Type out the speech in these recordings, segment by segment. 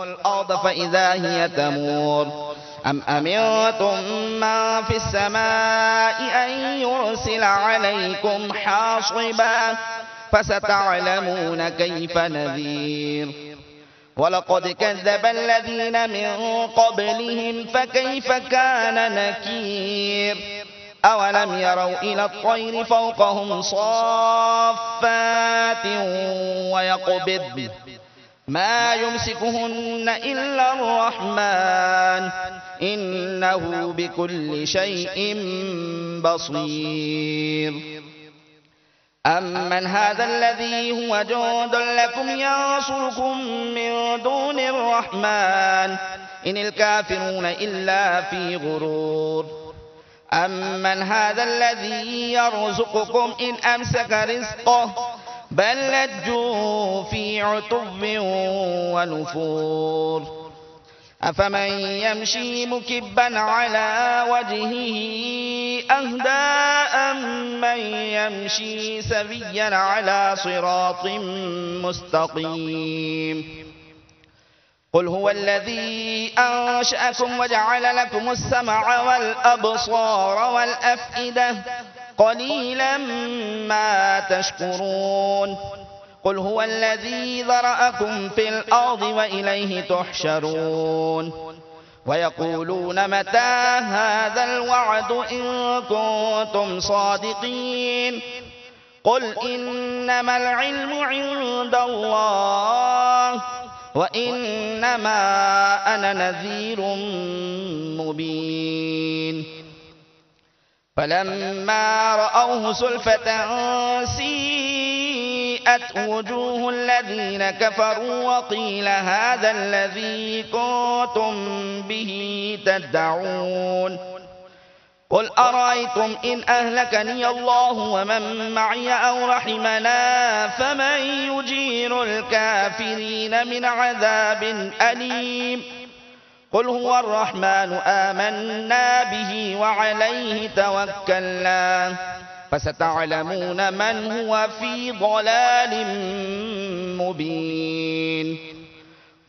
الأرض فإذا هي تمور أم أمنتم من في السماء أن يرسل عليكم حاصبا فستعلمون كيف نذير. ولقد كذب الذين من قبلهم فكيف كان نكير. أولم يروا إلى الطير فوقهم صافات ويقبضن ما يمسكهن إلا الرحمن إنه بكل شيء بصير. أمن هذا الذي هو جند لكم ينصركم من دون الرحمن إن الكافرون إلا في غرور. أمن هذا الذي يرزقكم إن أمسك رزقه بل لجوا في عتو ونفور. أفمن يمشي مكبا على وجهه أهدى أمن يمشي سويا على صراط مستقيم. قل هو الذي أنشأكم وجعل لكم السمع والأبصار والأفئدة قليلا ما تشكرون. قل هو الذي ذرأكم في الأرض وإليه تحشرون. ويقولون متى هذا الوعد إن كنتم صادقين. قل إنما العلم عند الله وإنما أنا نذير مبين. فلما رأوه زلفة سيئت وجوه الذين كفروا وقيل هذا الذي كنتم به تدعون. قل أرأيتم إن أهلكني الله ومن معي أو رحمنا فمن يجير الكافرين من عذاب أليم. قل هو الرحمن آمنا به وعليه توكلنا فستعلمون من هو في ضلال مبين.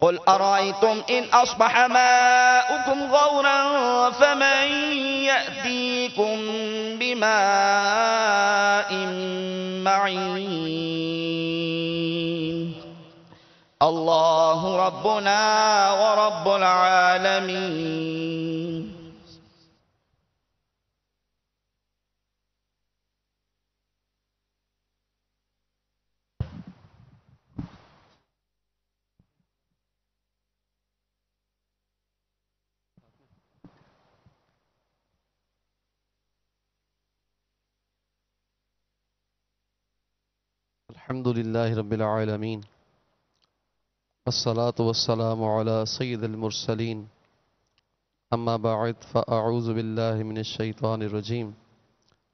قل أرأيتم إن أصبح ماؤكم غورا فمن يأتيكم بماء معين. الله ربنا ورب العالمين. الحمد لله رب العالمين والصلاة والسلام على سيد المرسلين أما بعد فأعوذ بالله من الشيطان الرجيم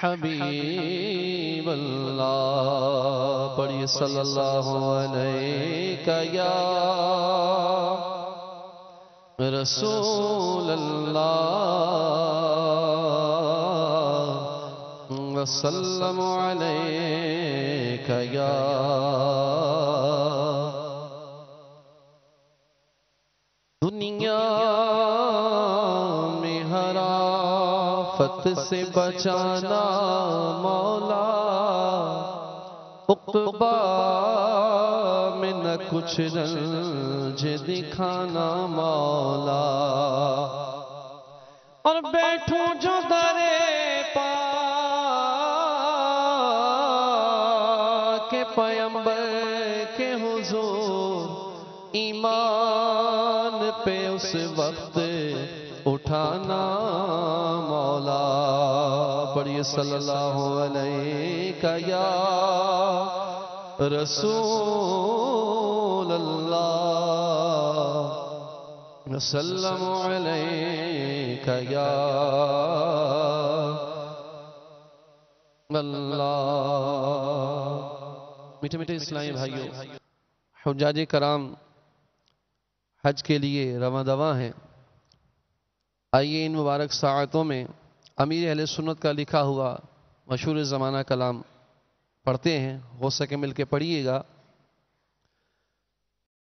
حبیب اللہ پڑھیے صلی اللہ علیہ یا رسول اللہ وسلم علیک یا دنیا میں ہر آفت سے بچانا مولا عقبہ میں نہ کچھ رنج دکھانا مولا اور بیٹھوں جو درے پاک کے پیمبر کے حضور ایمان پہ اس وقت اٹھانا مولا پڑھیے صلی اللہ علیہ یا رسول اللہ وسلم علیہ یا اللہ میٹھے میٹھے اسلامی بھائیوں حجاج کرام حج کے لیے رواں دواں ہیں آئیے ان مبارک ساعتوں میں امیر اہل سنت کا لکھا ہوا مشہور زمانہ کلام پڑھتے ہیں ہو سکے مل کے پڑھیے گا